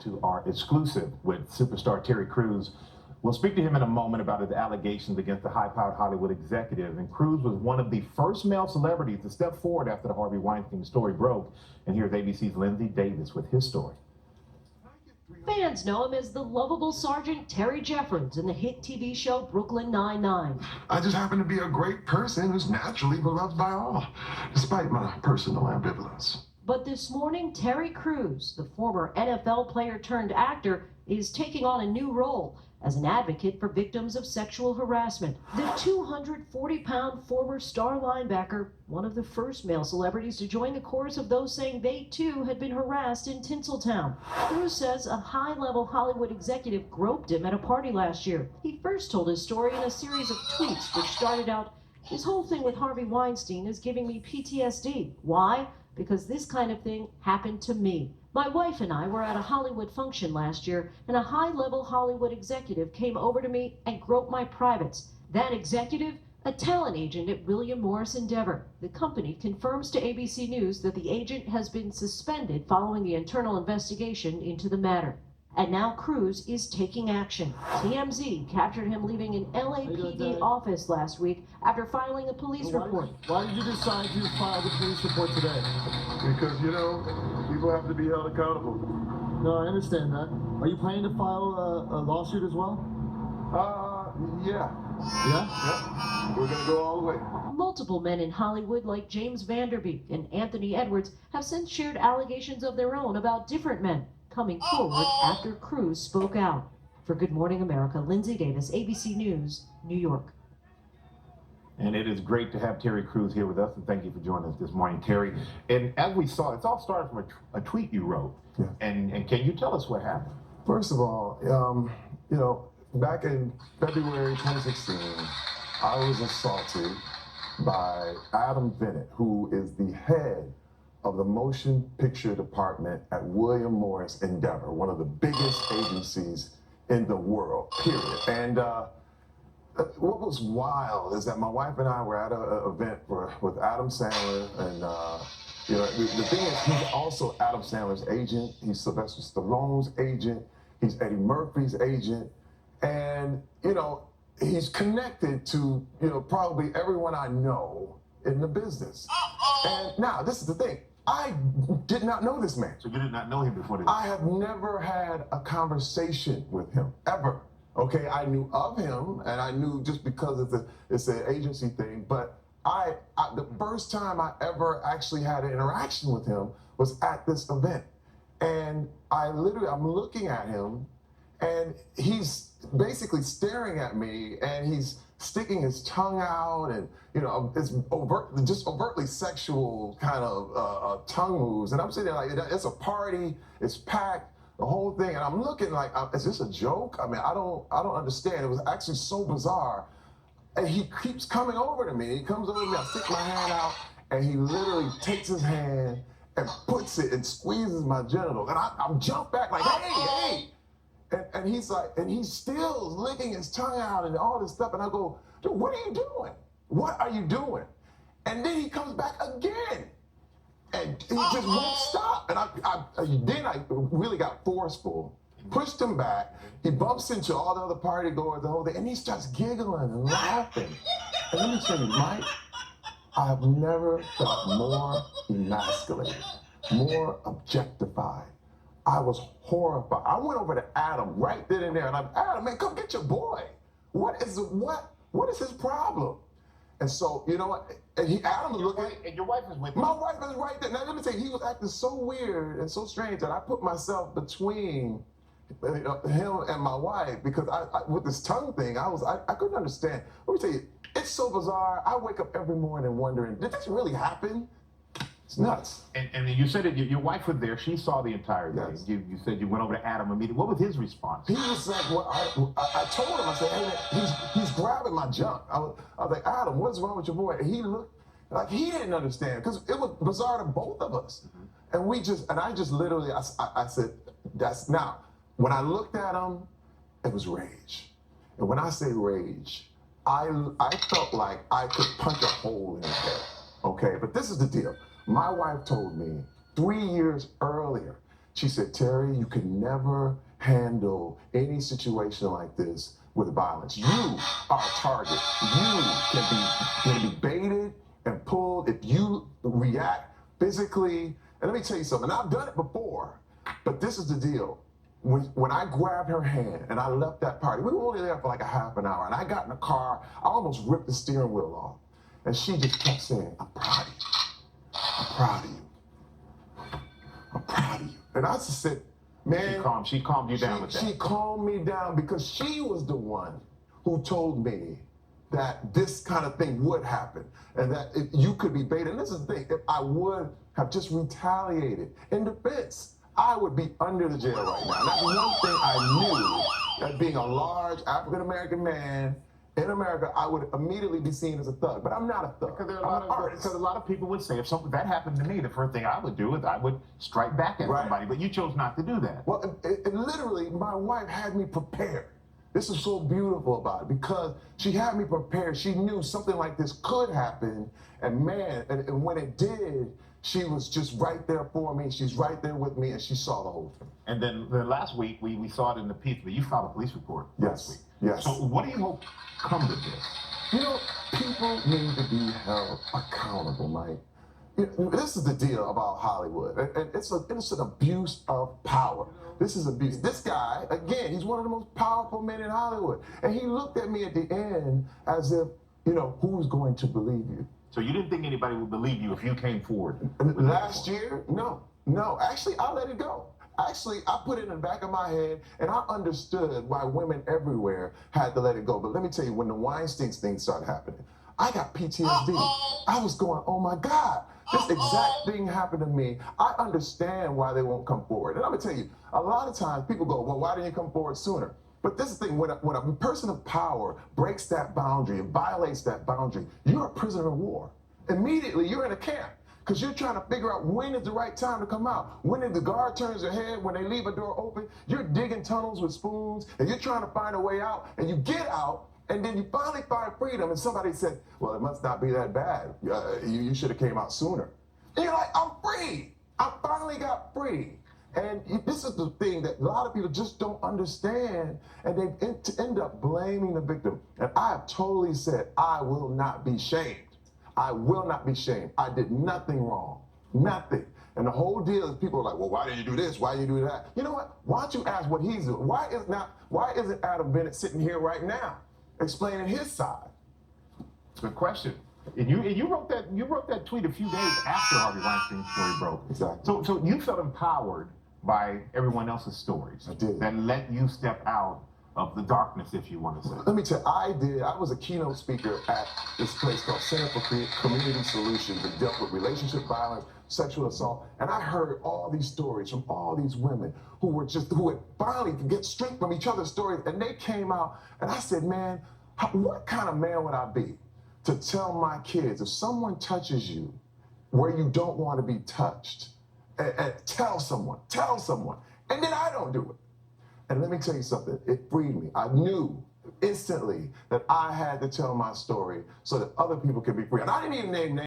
to our exclusive with superstar Terry Crews. We'll speak to him in a moment about his allegations against the high-powered Hollywood executive. And Crews was one of the first male celebrities to step forward after the Harvey Weinstein story broke. And here's ABC's Lindsay Davis with his story. Fans know him as the lovable Sergeant Terry Jeffords in the hit TV show Brooklyn Nine-Nine. I just happen to be a great person who's naturally beloved by all, despite my personal ambivalence. But this morning, Terry Crews, the former NFL player turned actor, is taking on a new role as an advocate for victims of sexual harassment. The 240-pound former star linebacker, one of the first male celebrities to join the chorus of those saying they too had been harassed in Tinseltown. Crews says a high-level Hollywood executive groped him at a party last year. He first told his story in a series of tweets which started out, "This whole thing with Harvey Weinstein is giving me PTSD. Why? Because this kind of thing happened to me. My wife and I were at a Hollywood function last year, and a high-level Hollywood executive came over to me and groped my privates. That executive, a talent agent at William Morris Endeavor. The company confirms to ABC News that the agent has been suspended following the internal investigation into the matter." And now Crews is taking action. TMZ captured him leaving an LAPD office last week after filing a police report. Why did you decide to file the police report today? Because, people have to be held accountable. No, I understand that. Are you planning to file a lawsuit as well? Yeah. Yeah? We're gonna go all the way. Multiple men in Hollywood like James Vanderbeek and Anthony Edwards have since shared allegations of their own about different men coming forward after Crews spoke out. For Good Morning America, Lindsay Davis, ABC News, New York. And it is great to have Terry Crews here with us, and thank you for joining us this morning, Terry. And as we saw, it's all started from a tweet you wrote. Yeah. And can you tell us what happened? First of all, back in February 2016, I was assaulted by Adam Bennett, who is the head of the motion picture department at William Morris Endeavor, one of the biggest agencies in the world, period. And what was wild is that my wife and I were at an event with Adam Sandler, and the thing is, he's also Adam Sandler's agent, he's Sylvester Stallone's agent, he's Eddie Murphy's agent, and he's connected to probably everyone I know in the business. And now, this is the thing. I did not know this man. So you did not know him before this? I have never had a conversation with him, ever. Okay, I knew of him, and I knew just because it's an agency thing, but the first time I ever actually had an interaction with him was at this event. And I'm looking at him, and he's basically staring at me, and he's sticking his tongue out, and it's just overtly sexual kind of tongue moves. And I'm sitting there like, it's a party, it's packed, the whole thing, and I'm looking like, is this a joke? I mean, I don't understand. It was actually so bizarre. And he keeps coming over to me. He comes over to me, I stick my hand out, and he literally takes his hand and puts it and squeezes my genital. And I'm jump back like, hey. And he's like, and he's still licking his tongue out and all this stuff. And I go, dude, what are you doing? What are you doing? And then he comes back again. And he just won't stop. And then I really got forceful, pushed him back. He bumps into all the other party goers, the whole thing, and he starts giggling and laughing. And let me tell you, Mike, I have never felt more emasculated, more objectified. I was horrified. I went over to Adam right then and there, and I'm, Adam, man, come get your boy. What is his problem? And so, you know what? And Adam was looking. And your wife was with you. My wife was right there. Now let me tell you, he was acting so weird and so strange that I put myself between him and my wife, because I with this tongue thing, I couldn't understand. Let me tell you, it's so bizarre. I wake up every morning wondering, did this really happen? It's nuts. And you said that your wife was there. She saw the entire thing. Yes. You said you went over to Adam immediately. What was his response? He was like, well, I told him, I said, hey, man, he's grabbing my junk. I was like, Adam, what's wrong with your boy? And he looked like he didn't understand, because it was bizarre to both of us. Mm-hmm. And I just literally, I said, that's now. When I looked at him, it was rage. And when I say rage, I felt like I could punch a hole in his head. Okay, but this is the deal. My wife told me 3 years earlier She said, Terry, you can never handle any situation like this with violence. You are a target. You can be baited and pulled if you react physically. And let me tell you something, I've done it before, but this is the deal. When I grabbed her hand and I left that party, we were only there for like a half an hour, and I got in the car, I almost ripped the steering wheel off. And she just kept saying, I'm proud of you. I'm proud of you. I'm proud of you. And I just said, man. She calmed you down with that. She calmed me down because she was the one who told me that this kind of thing would happen and that you could be baited. And this is the thing, if I would have just retaliated in defense, I would be under the jail right now. And that's one thing I knew, that being a large African-American man in America, I would immediately be seen as a thug. But I'm not a thug. Because a lot of people would say, if something that happened to me, the first thing I would do is I would strike back at somebody. But you chose not to do that. Well, literally, my wife had me prepared. This is so beautiful about it because she had me prepared. She knew something like this could happen. And man, and when it did, she was just right there for me. She's right there with me, and she saw the whole thing. And then last week, we saw it in the piece, but you filed a police report last week. Yes. So what do you hope comes of this? You know, people need to be held accountable, Mike. This is the deal about Hollywood, and it's an abuse of power. This is abuse. This guy, again, he's one of the most powerful men in Hollywood, and he looked at me at the end as if, who's going to believe you? So you didn't think anybody would believe you if you came forward? Last year, no. Actually, I let it go. Actually, I put it in the back of my head, and I understood why women everywhere had to let it go. But let me tell you, when the Weinstein thing started happening, I got PTSD. I was going, oh my God, this exact thing happened to me. I understand why they won't come forward. And I'm gonna tell you, a lot of times people go, well, why didn't you come forward sooner? But this is the thing, when a person of power breaks that boundary and violates that boundary, you're a prisoner of war. Immediately, you're in a camp. Because you're trying to figure out when is the right time to come out. When the guard turns their head, when they leave a door open, you're digging tunnels with spoons, and you're trying to find a way out, and you get out, and then you finally find freedom, and somebody said, well, it must not be that bad. You should have came out sooner. And you're like, I'm free. I finally got free. And this is the thing that a lot of people just don't understand, and they end up blaming the victim. And I have totally said, I will not be shamed. I will not be shamed. I did nothing wrong. Nothing. And the whole deal is people are like, well, why did you do this? Why did you do that? You know what? Why don't you ask what he's doing? Why isn't Adam Bennett sitting here right now explaining his side? Good question. And you wrote that tweet a few days after Harvey Weinstein's story broke. Exactly. So you felt empowered by everyone else's stories. I did. That let you step out of the darkness, if you want to say. Let me tell you, I was a keynote speaker at this place called Center for Community Solutions that dealt with relationship violence, sexual assault, and I heard all these stories from all these women who had finally get strength from each other's stories, and they came out, and I said, man, what kind of man would I be to tell my kids, if someone touches you where you don't want to be touched, and tell someone, and then I don't do it. And let me tell you something, it freed me. I knew instantly that I had to tell my story so that other people could be free. And I didn't even name names.